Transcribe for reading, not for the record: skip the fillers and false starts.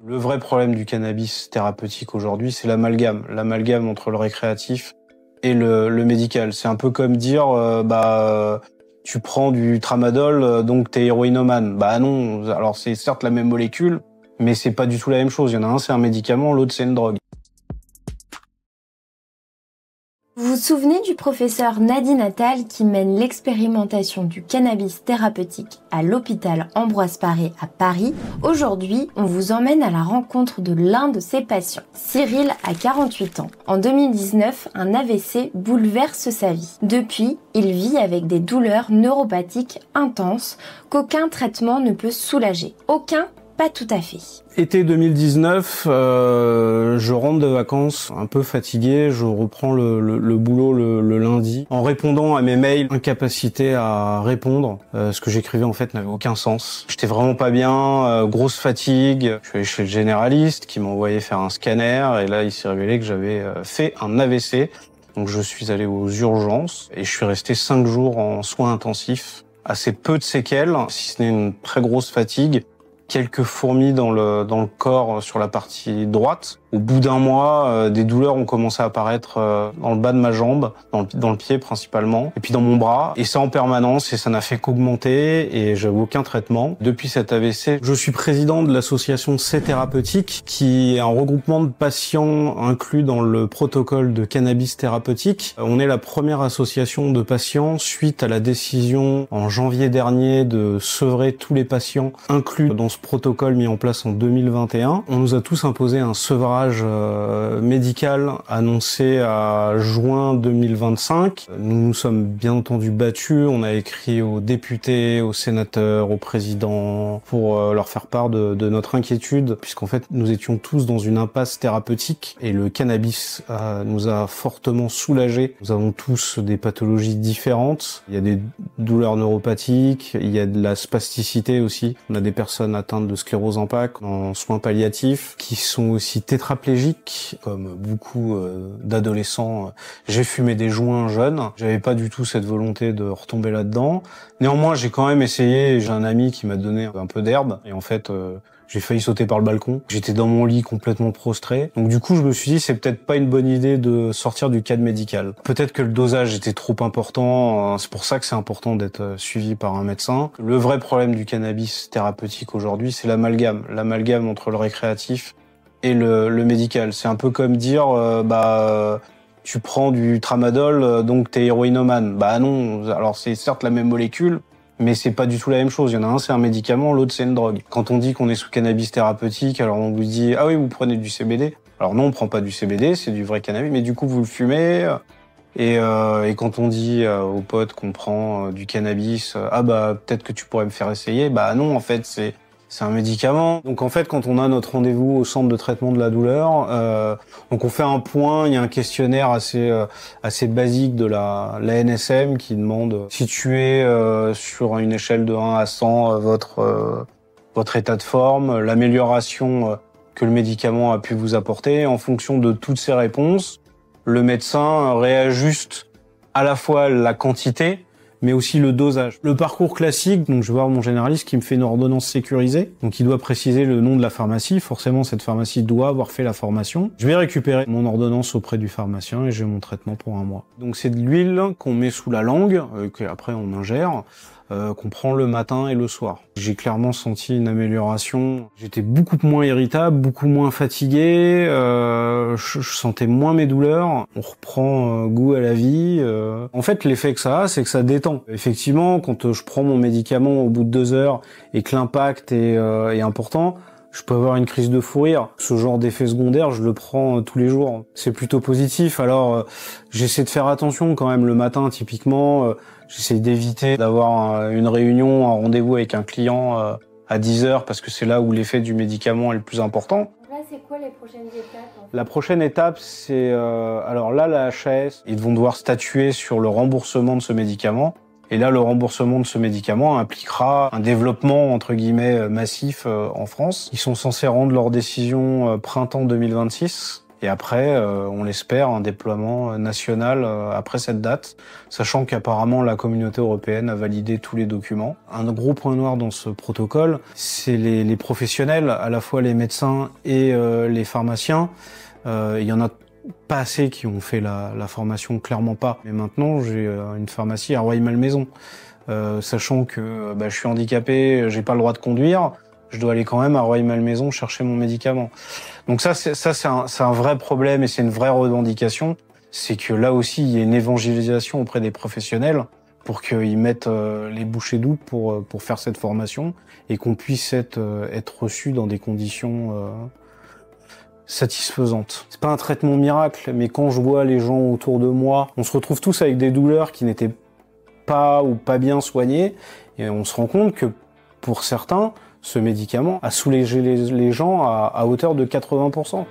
Le vrai problème du cannabis thérapeutique aujourd'hui, c'est l'amalgame. L'amalgame entre le récréatif et le médical. C'est un peu comme dire, tu prends du tramadol, donc t'es héroïnomane. Bah non, alors c'est certes la même molécule, mais c'est pas du tout la même chose. Il y en a un, c'est un médicament, l'autre, c'est une drogue. Vous vous souvenez du professeur Nadine Attal qui mène l'expérimentation du cannabis thérapeutique à l'hôpital Ambroise Paré à Paris? Aujourd'hui, on vous emmène à la rencontre de l'un de ses patients. Cyril a 48 ans. En 2019, un AVC bouleverse sa vie. Depuis, il vit avec des douleurs neuropathiques intenses qu'aucun traitement ne peut soulager. Aucun, pas tout à fait. Été 2019, je rentre de vacances un peu fatigué, je reprends le boulot le lundi. En répondant à mes mails, incapacité à répondre, ce que j'écrivais en fait n'avait aucun sens. J'étais vraiment pas bien, grosse fatigue. Je suis allé chez le généraliste qui m'a envoyé faire un scanner et là il s'est révélé que j'avais fait un AVC. Donc je suis allé aux urgences et je suis resté 5 jours en soins intensifs. Assez peu de séquelles, si ce n'est une très grosse fatigue. Quelques fourmis dans le corps sur la partie droite. Au bout d'un mois, des douleurs ont commencé à apparaître dans le bas de ma jambe, dans le pied principalement, et puis dans mon bras. Et ça en permanence, et ça n'a fait qu'augmenter, et j'avais aucun traitement. Depuis cet AVC, je suis président de l'association C Thérapeutique, qui est un regroupement de patients inclus dans le protocole de cannabis thérapeutique. On est la première association de patients suite à la décision en janvier dernier de sevrer tous les patients inclus dans ce protocole mis en place en 2021. On nous a tous imposé un sevrage médical annoncé à juin 2025. Nous nous sommes bien entendu battus. On a écrit aux députés, aux sénateurs, au président pour leur faire part de notre inquiétude, puisqu'en fait nous étions tous dans une impasse thérapeutique et le cannabis nous a fortement soulagés. Nous avons tous des pathologies différentes. Il y a des douleurs neuropathiques, il y a de la spasticité aussi. On a des personnes atteintes de sclérose en plaques en soins palliatifs qui sont aussi tétraplégiques, comme beaucoup d'adolescents. J'ai fumé des joints jeunes. J'avais pas du tout cette volonté de retomber là-dedans. Néanmoins, j'ai quand même essayé. J'ai un ami qui m'a donné un peu d'herbe et en fait, j'ai failli sauter par le balcon. J'étais dans mon lit complètement prostré. Donc du coup, je me suis dit, c'est peut-être pas une bonne idée de sortir du cadre médical. Peut-être que le dosage était trop important. C'est pour ça que c'est important d'être suivi par un médecin. Le vrai problème du cannabis thérapeutique aujourd'hui, c'est l'amalgame. L'amalgame entre le récréatif et le médical. C'est un peu comme dire, tu prends du tramadol, donc t'es héroïnomane. Bah non, alors c'est certes la même molécule, mais c'est pas du tout la même chose. Il y en a un, c'est un médicament, l'autre, c'est une drogue. Quand on dit qu'on est sous cannabis thérapeutique, alors on vous dit, ah oui, vous prenez du CBD. Alors non, on prend pas du CBD, c'est du vrai cannabis, mais du coup, vous le fumez. Et quand on dit aux potes qu'on prend du cannabis, peut-être que tu pourrais me faire essayer. Bah non, en fait, c'est un médicament. Donc en fait, quand on a notre rendez-vous au centre de traitement de la douleur, donc on fait un point, il y a un questionnaire assez basique de la NSM qui demande si tu es sur une échelle de 1 à 100 votre état de forme, l'amélioration que le médicament a pu vous apporter. En fonction de toutes ces réponses, le médecin réajuste à la fois la quantité mais aussi le dosage. Le parcours classique, donc je vais voir mon généraliste qui me fait une ordonnance sécurisée, donc il doit préciser le nom de la pharmacie, forcément cette pharmacie doit avoir fait la formation. Je vais récupérer mon ordonnance auprès du pharmacien et j'ai mon traitement pour 1 mois. Donc c'est de l'huile qu'on met sous la langue, qu'après on ingère, qu'on prend le matin et le soir. J'ai clairement senti une amélioration. J'étais beaucoup moins irritable, beaucoup moins fatigué, je sentais moins mes douleurs. On reprend goût à la vie. En fait, l'effet que ça a, c'est que ça détend. Effectivement, quand je prends mon médicament au bout de 2 heures et que l'impact est important, je peux avoir une crise de fou rire. Ce genre d'effet secondaire, je le prends tous les jours. C'est plutôt positif. Alors, j'essaie de faire attention quand même le matin, typiquement. J'essaie d'éviter d'avoir une réunion, un rendez-vous avec un client à 10 heures parce que c'est là où l'effet du médicament est le plus important. Là, c'est quoi les prochaines étapes en fait? La prochaine étape, c'est... alors là, la HAS, ils vont devoir statuer sur le remboursement de ce médicament. Et là, le remboursement de ce médicament impliquera un développement, entre guillemets, massif en France. Ils sont censés rendre leur décision printemps 2026. Et après, on l'espère, un déploiement national après cette date, sachant qu'apparemment la communauté européenne a validé tous les documents. Un gros point noir dans ce protocole, c'est les professionnels, à la fois les médecins et les pharmaciens. Il y en a pas assez qui ont fait la formation, clairement pas. Mais maintenant, j'ai une pharmacie à Rueil-Malmaison. Sachant que je suis handicapé, j'ai pas le droit de conduire, je dois aller quand même à Rueil-Malmaison chercher mon médicament. Donc ça c'est un vrai problème et c'est une vraie revendication. C'est que là aussi, il y a une évangélisation auprès des professionnels pour qu'ils mettent les bouchées doubles pour faire cette formation et qu'on puisse être reçu dans des conditions satisfaisantes. C'est pas un traitement miracle, mais quand je vois les gens autour de moi, on se retrouve tous avec des douleurs qui n'étaient pas ou pas bien soignées, et on se rend compte que pour certains, ce médicament a soulagé les gens à hauteur de 80%.